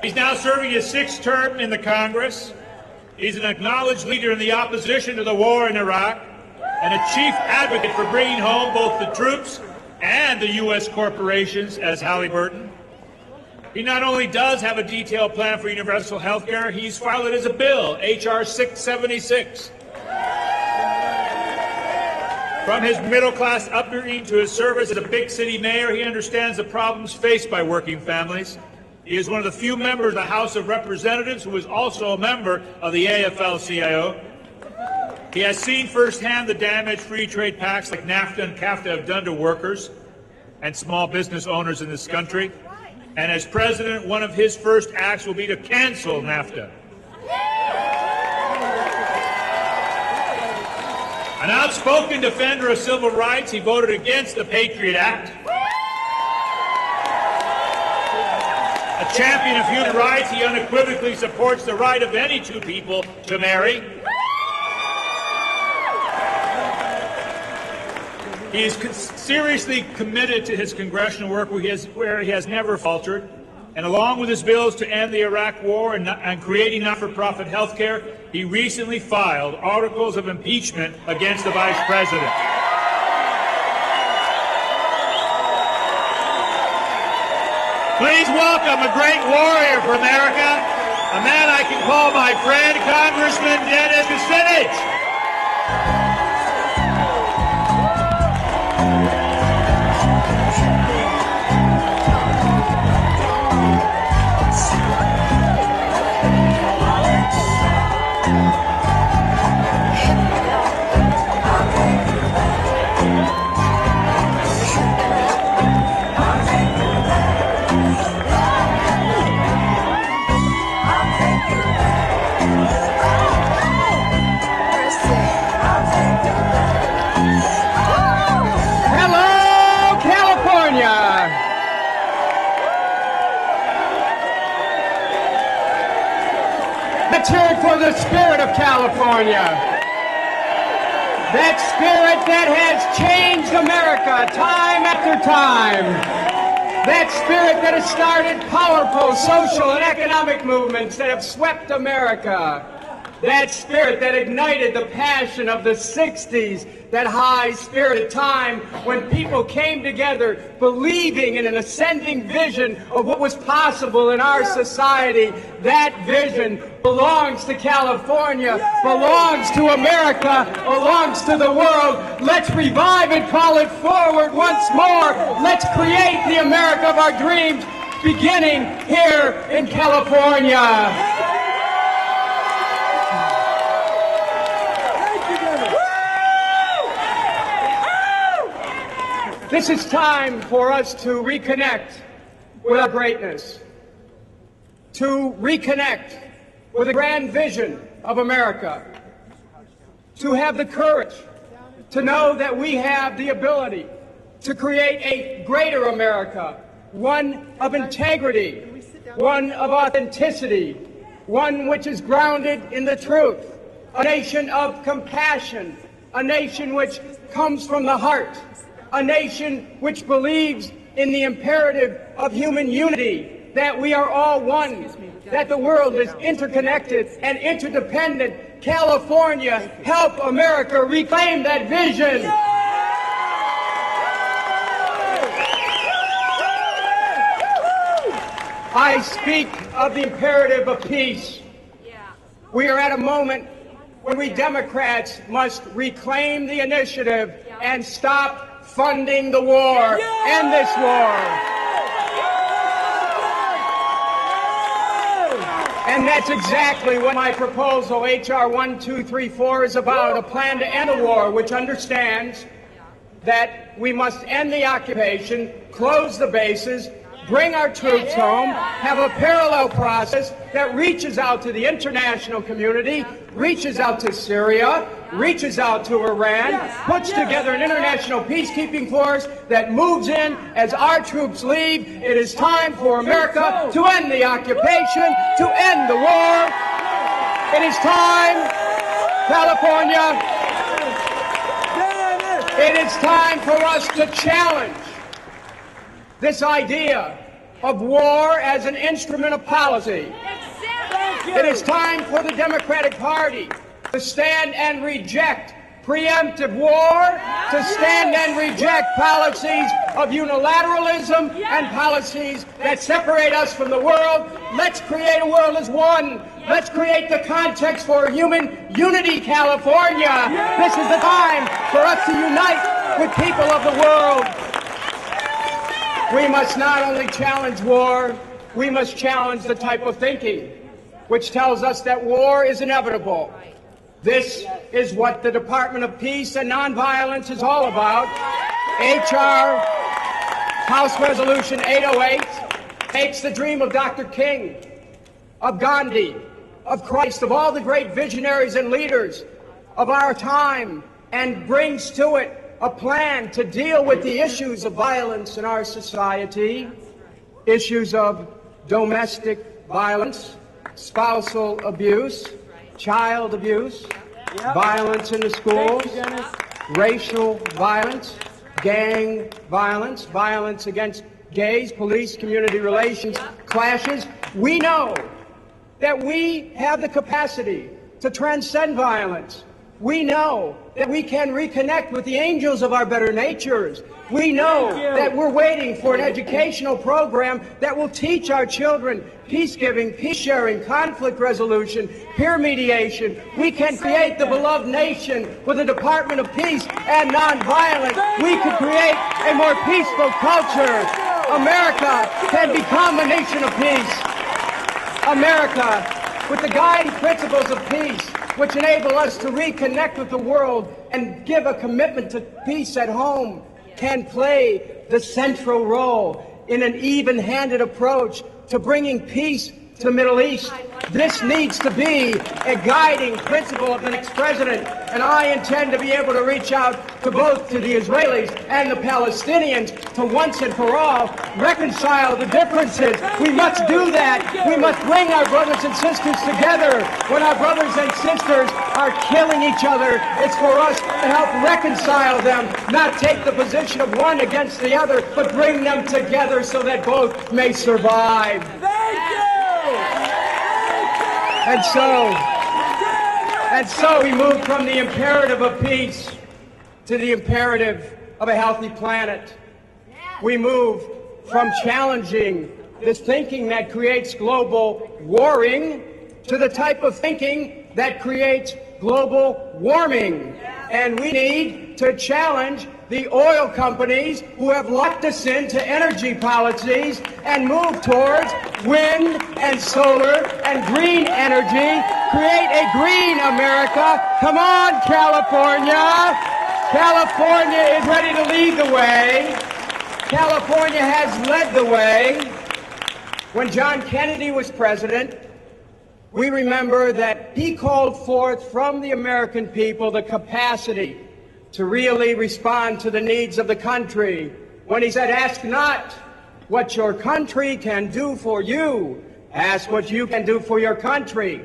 He's now serving his sixth term in the Congress. He's an acknowledged leader in the opposition to the war in Iraq and a chief advocate for bringing home both the troops and the U.S. corporations as Halliburton. He not only does have a detailed plan for universal health care, he's filed it as a bill, H.R. 676. From his middle-class upbringing to his service as a big city mayor, he understands the problems faced by working families. He is one of the few members of the House of Representatives who is also a member of the AFL-CIO. He has seen firsthand the damage free trade pacts like NAFTA and CAFTA have done to workers and small business owners in this country. And as president, one of his first acts will be to cancel NAFTA. An outspoken defender of civil rights, he voted against the Patriot Act. A champion of human rights, he unequivocally supports the right of any two people to marry. He is seriously committed to his congressional work where he has never faltered. And along with his bills to end the Iraq war and creating not-for-profit health care, he recently filed articles of impeachment against the vice president. Please welcome a great warrior for America, a man I can call my friend, Congressman Dennis Kucinich. Let's hear it for the spirit of California. That spirit that has changed America time after time. That spirit that has started powerful social and economic movements that have swept America. That spirit that ignited the passion of the 60s, that high-spirited time when people came together believing in an ascending vision of what was possible in our society. That vision belongs to California, belongs to America, belongs to the world. Let's revive and call it forward once more. Let's create the America of our dreams, beginning here in California. This is time for us to reconnect with our greatness, to reconnect with the grand vision of America, to have the courage to know that we have the ability to create a greater America, one of integrity, one of authenticity, one which is grounded in the truth, a nation of compassion, a nation which comes from the heart, a nation which believes in the imperative of human unity, that we are all one, that the world is interconnected and interdependent. California, help America reclaim that vision. I speak of the imperative of peace. We are at a moment when we Democrats must reclaim the initiative and stop funding the war, end this war. And that's exactly what my proposal, H.R. 1234, is about, a plan to end the war, which understands that we must end the occupation, close the bases, bring our troops home, have a parallel process that reaches out to the international community, reaches out to Syria, reaches out to Iran, puts together an international peacekeeping force that moves in as our troops leave. It is time for America to end the occupation, to end the war. It is time, California, it is time for us to challenge this idea of war as an instrument of policy. It is time for the Democratic Party to stand and reject preemptive war, to stand and reject policies of unilateralism and policies that separate us from the world. Let's create a world as one. Let's create the context for human unity, California. This is the time for us to unite with people of the world. We must not only challenge war, we must challenge the type of thinking which tells us that war is inevitable. This is what the Department of Peace and Nonviolence is all about. H.R. House Resolution 808 takes the dream of Dr. King, of Gandhi, of Christ, of all the great visionaries and leaders of our time, and brings to it a plan to deal with the issues of violence in our society, issues of domestic violence, spousal abuse, child abuse, violence in the schools, racial violence, gang violence, violence against gays, police, community relations, clashes. We know that we have the capacity to transcend violence. We know that we can reconnect with the angels of our better natures. We know that we're waiting for an educational program that will teach our children peace-giving, peace-sharing, conflict resolution, peer mediation. We can create the beloved nation with a Department of Peace and Nonviolence. We could create a more peaceful culture. America can become a nation of peace. America, with the guiding principles of peace, which enable us to reconnect with the world and give a commitment to peace at home, can play the central role in an even-handed approach to bringing peace to the Middle East. This needs to be a guiding principle of the next president, and I intend to be able to reach out to both to the Israelis and the Palestinians to once and for all reconcile the differences. We must do that. We must bring our brothers and sisters together. When our brothers and sisters are killing each other, it's for us to help reconcile them, not take the position of one against the other, but bring them together so that both may survive. And so we move from the imperative of peace to the imperative of a healthy planet. We move from challenging this thinking that creates global warring to the type of thinking that creates global warming. And we need to challenge the oil companies who have locked us into energy policies and move towards wind and solar and green energy. Create a green America. Come on, California. California is ready to lead the way. California has led the way. When John Kennedy was president, we remember that he called forth from the American people the capacity to really respond to the needs of the country when he said, "Ask not what your country can do for you, ask what you can do for your country."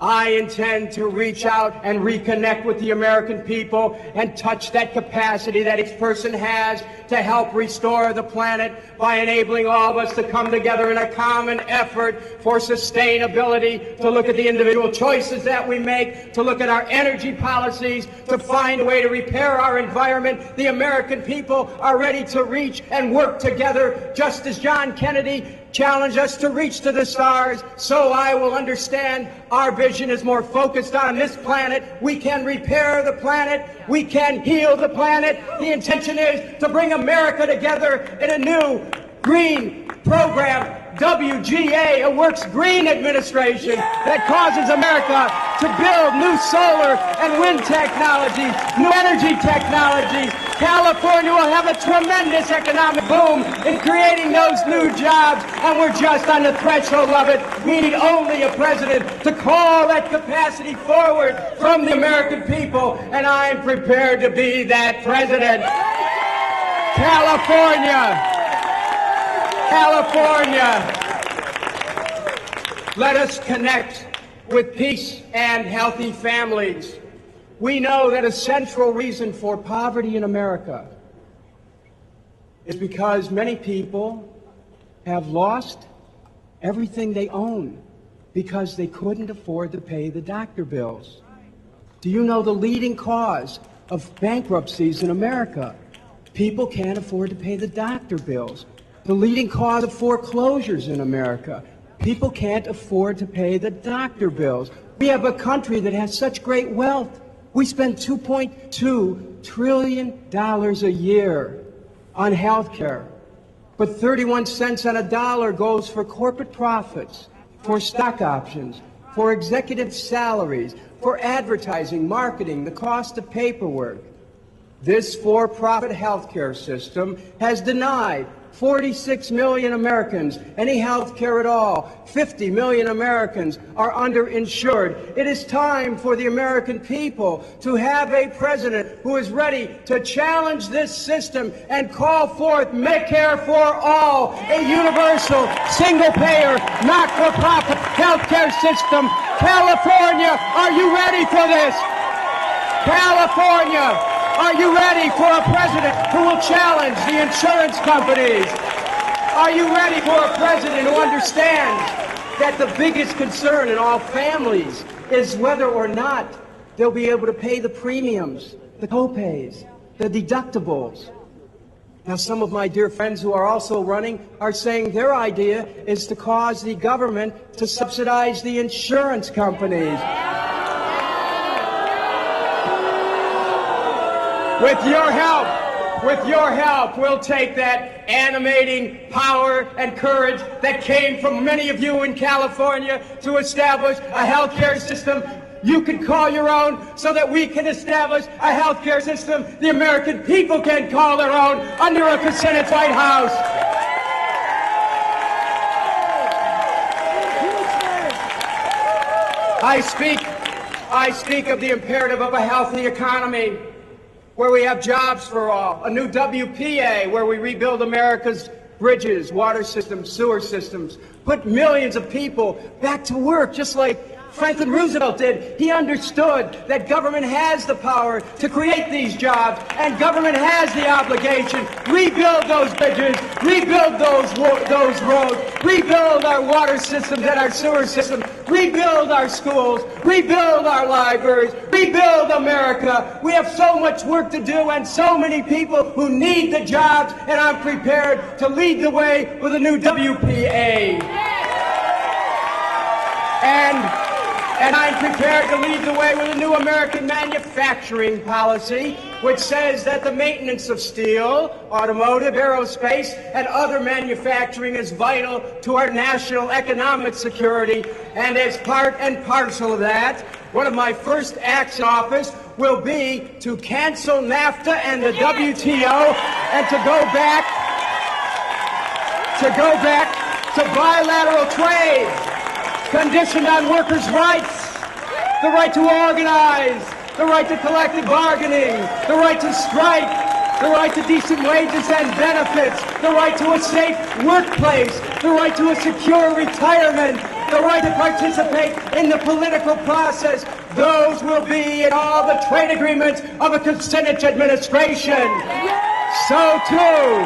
I intend to reach out and reconnect with the American people and touch that capacity that each person has to help restore the planet by enabling all of us to come together in a common effort for sustainability, to look at the individual choices that we make, to look at our energy policies, to find a way to repair our environment. The American people are ready to reach and work together, just as John Kennedy challenged us to reach to the stars. So I will understand our vision is more focused on this planet. We can repair the planet. We can heal the planet. The intention is to bring America together in a new green program, WGA, a Works Green administration that causes America to build new solar and wind technologies, new energy technologies. California will have a tremendous economic boom in creating those new jobs, and we're just on the threshold of it. We need only a president to call that capacity forward from the American people, and I'm prepared to be that president. California. Let us connect with peace and healthy families. We know that a central reason for poverty in America is because many people have lost everything they own because they couldn't afford to pay the doctor bills. Do you know the leading cause of bankruptcies in America? People can't afford to pay the doctor bills. The leading cause of foreclosures in America. People can't afford to pay the doctor bills. We have a country that has such great wealth. We spend $2.2 trillion a year on health care. But 31 cents on a dollar goes for corporate profits, for stock options, for executive salaries, for advertising, marketing, the cost of paperwork. This for-profit healthcare system has denied 46 million Americans any health care at all. 50 million Americans are underinsured. It is time for the American people to have a president who is ready to challenge this system and call forth Medicare for all, a universal, single-payer, not-for-profit health care system. California, are you ready for this? California, are you ready for a president who will challenge the insurance companies? Are you ready for a president who understands that the biggest concern in all families is whether or not they'll be able to pay the premiums, the co-pays, the deductibles? Now, some of my dear friends who are also running are saying their idea is to cause the government to subsidize the insurance companies. With your help, we'll take that animating power and courage that came from many of you in California to establish a health care system you can call your own, so that we can establish a health care system the American people can call their own under a Kucinich White House. I speak of the imperative of a healthy economy, where we have jobs for all, a new WPA, where we rebuild America's bridges, water systems, sewer systems, put millions of people back to work, just like Franklin Roosevelt did. He understood that government has the power to create these jobs, and government has the obligation. Rebuild those bridges, rebuild those roads, rebuild our water systems and our sewer systems, rebuild our schools, rebuild our libraries, rebuild America. We have so much work to do and so many people who need the jobs, and I'm prepared to lead the way with a new WPA. And I'm prepared to lead the way with a new American manufacturing policy, which says that the maintenance of steel, automotive, aerospace, and other manufacturing is vital to our national economic security. And as part and parcel of that, one of my first acts in office will be to cancel NAFTA and the WTO and to go back to bilateral trade, conditioned on workers' rights, the right to organize, the right to collective bargaining, the right to strike, the right to decent wages and benefits, the right to a safe workplace, the right to a secure retirement, the right to participate in the political process. Those will be in all the trade agreements of a Kucinich administration. So too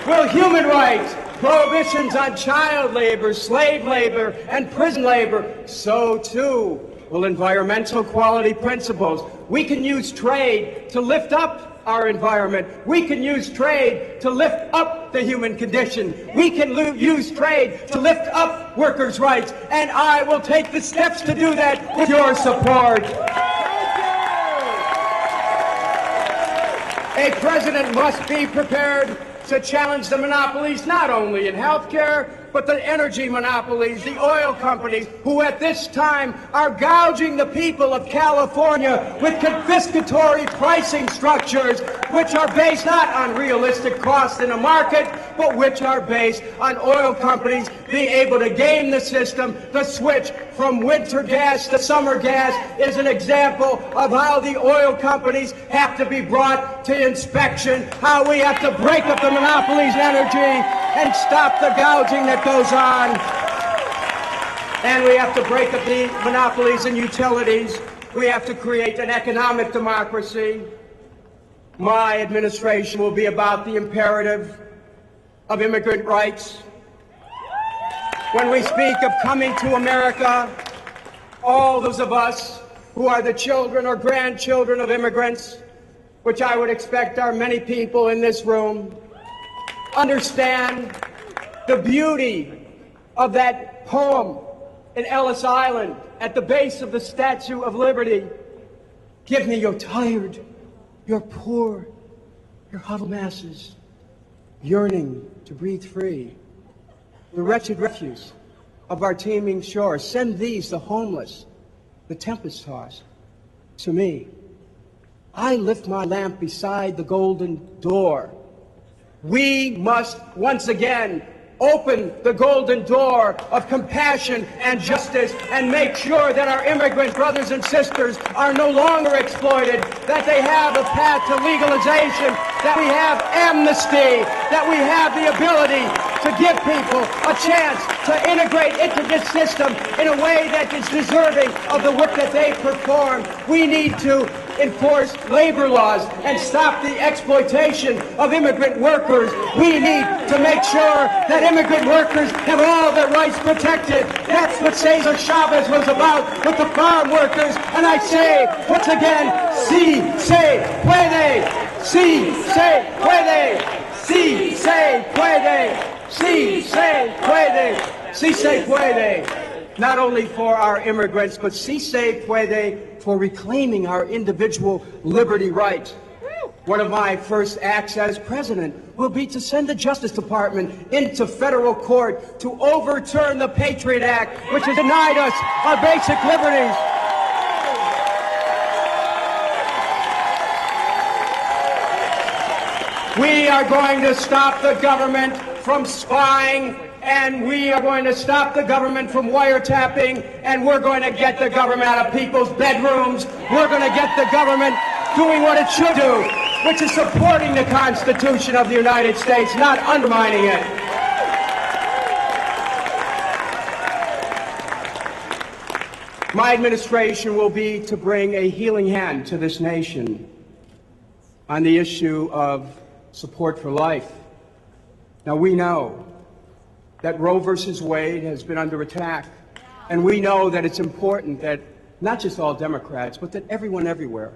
will human rights, prohibitions on child labor, slave labor, and prison labor. So too will environmental quality principles. We can use trade to lift up our environment. We can use trade to lift up the human condition. We can use trade to lift up workers' rights. And I will take the steps to do that with your support. A president must be prepared to challenge the monopolies not only in healthcare, but the energy monopolies, the oil companies, who at this time are gouging the people of California with confiscatory pricing structures, which are based not on realistic costs in a market, but which are based on oil companies being able to game the system. The switch from winter gas to summer gas is an example of how the oil companies have to be brought to inspection, how we have to break up the monopolies in energy and stop the gouging that goes on. And we have to break up the monopolies in utilities. We have to create an economic democracy. My administration will be about the imperative of immigrant rights. When we speak of coming to America, all those of us who are the children or grandchildren of immigrants, which I would expect are many people in this room, understand the beauty of that poem in Ellis Island at the base of the Statue of Liberty. Give me your tired, your poor, your huddled masses, yearning to breathe free. The wretched refuse of our teeming shores. Send these, the homeless, the tempest-tossed, to me. I lift my lamp beside the golden door. We must once again open the golden door of compassion and justice and make sure that our immigrant brothers and sisters are no longer exploited, that they have a path to legalization, that we have amnesty, that we have the ability to give people a chance to integrate into this system in a way that is deserving of the work that they perform. We need to enforce labor laws and stop the exploitation of immigrant workers. We need to make sure that immigrant workers have all their rights protected. That's what Cesar Chavez was about with the farm workers. And I say, once again, si se puede, si se puede, si se puede, si se puede, si se puede. Not only for our immigrants, but si se puede for reclaiming our individual liberty rights. One of my first acts as president will be to send the Justice Department into federal court to overturn the Patriot Act, which has denied us our basic liberties. We are going to stop the government from spying, and we are going to stop the government from wiretapping, and we're going to get the government out of people's bedrooms. We're going to get the government doing what it should do, which is supporting the Constitution of the United States, not undermining it. My administration will be to bring a healing hand to this nation on the issue of support for life. Now, we know that Roe versus Wade has been under attack, and we know that it's important that not just all Democrats, but that everyone everywhere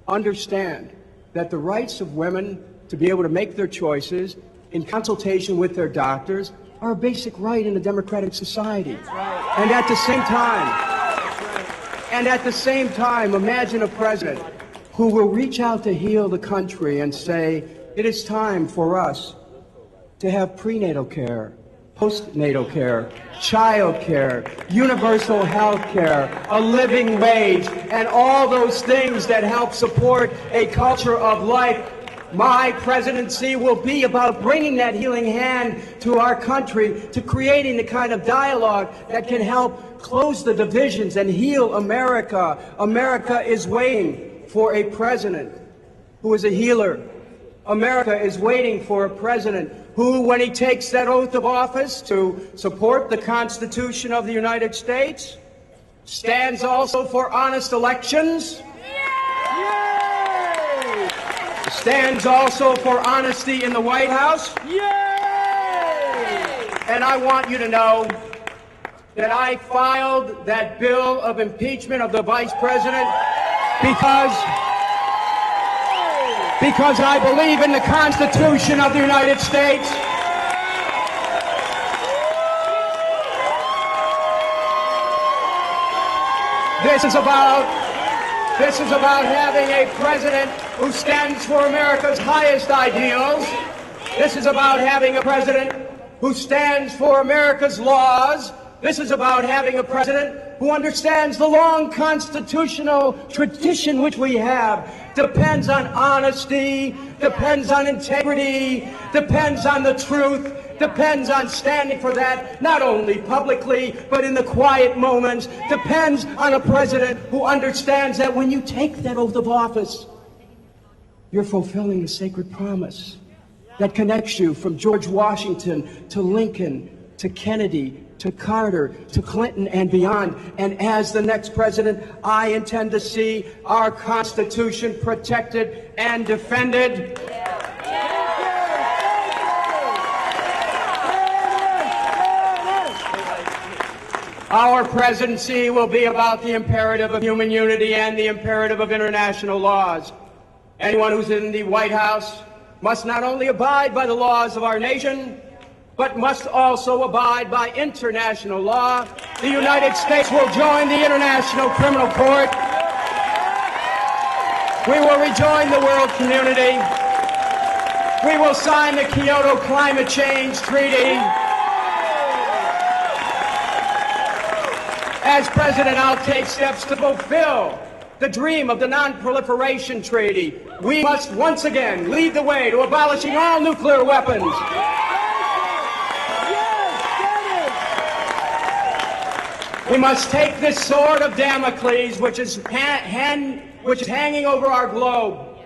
understand that the rights of women to be able to make their choices in consultation with their doctors are a basic right in a democratic society. And at the same time, imagine a president who will reach out to heal the country and say, it is time for us to have prenatal care, postnatal care, child care, universal health care, a living wage, and all those things that help support a culture of life. My presidency will be about bringing that healing hand to our country, to creating the kind of dialogue that can help close the divisions and heal America. America is waiting for a president who is a healer. America is waiting for a president who, when he takes that oath of office to support the Constitution of the United States, stands also for honest elections, stands also for honesty in the White House. And I want you to know that I filed that bill of impeachment of the Vice President because I believe in the Constitution of the United States. This is about having a president who stands for America's highest ideals. This is about having a president who stands for America's laws. This is about having a president who understands the long constitutional tradition which we have depends on honesty, depends on integrity, depends on the truth, depends on standing for that, not only publicly, but in the quiet moments, depends on a president who understands that when you take that oath of office, you're fulfilling a sacred promise that connects you from George Washington to Lincoln to Kennedy to Carter, to Clinton, and beyond. And as the next president, I intend to see our Constitution protected and defended. Our presidency will be about the imperative of human unity and the imperative of international laws. Anyone who's in the White House must not only abide by the laws of our nation, but must also abide by international law. The United States will join the International Criminal Court. We will rejoin the world community. We will sign the Kyoto Climate Change Treaty. As President, I'll take steps to fulfill the dream of the Non-Proliferation Treaty. We must once again lead the way to abolishing all nuclear weapons. We must take this sword of Damocles, which is hanging over our globe,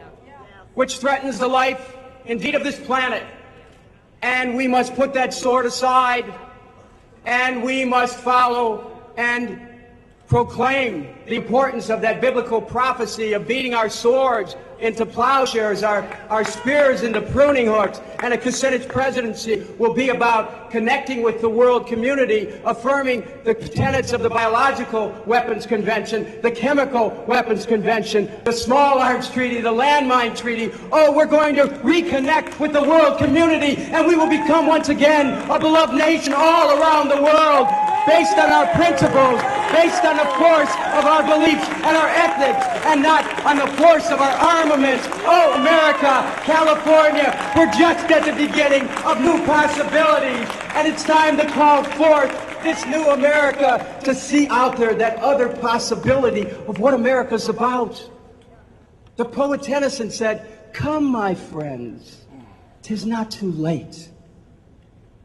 which threatens the life, indeed, of this planet, and we must put that sword aside, and we must follow and proclaim the importance of that biblical prophecy of beating our swords into plowshares, our spears into pruning hooks. And a Kucinich presidency will be about connecting with the world community, affirming the tenets of the Biological Weapons Convention, the Chemical Weapons Convention, the Small Arms Treaty, the Landmine Treaty. Oh, we're going to reconnect with the world community, and we will become once again a beloved nation all around the world, based on our principles, based on the force of our beliefs and our ethics, and not on the force of our armaments. Oh, America, California, we're just at the beginning of new possibilities, and it's time to call forth this new America to see out there that other possibility of what America's about. The poet Tennyson said, "Come, my friends, 'tis not too late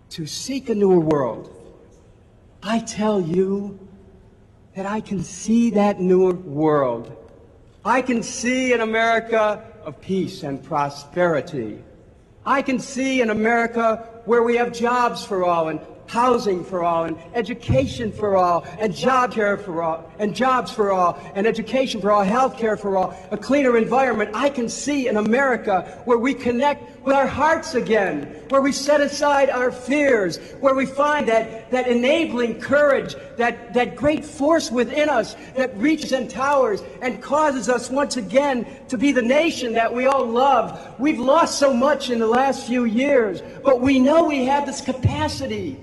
to seek a newer world. I tell you that I can see that newer world. I can see an America of peace and prosperity. I can see an America where we have jobs for all, and housing for all, and education for all, and job care for all, and jobs for all, and education for all, health care for all, a cleaner environment. I can see an America where we connect with our hearts again, where we set aside our fears, where we find that enabling courage, that great force within us that reaches and towers and causes us once again to be the nation that we all love. We've lost so much in the last few years, but we know we have this capacity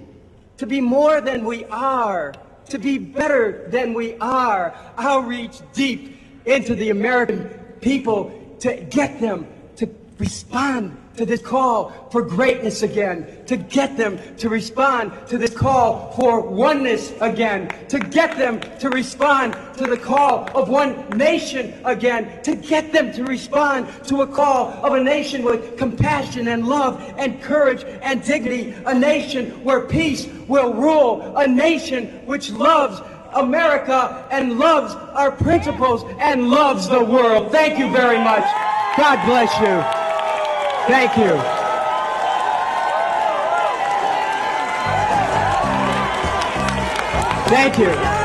to be more than we are, to be better than we are. I'll reach deep into the American people to get them to respond to this call for greatness again, to get them to respond to this call for oneness again, to get them to respond to the call of one nation again, to get them to respond to a call of a nation with compassion and love and courage and dignity, a nation where peace will rule, a nation which loves America and loves our principles and loves the world. Thank you very much. God bless you. Thank you. Thank you.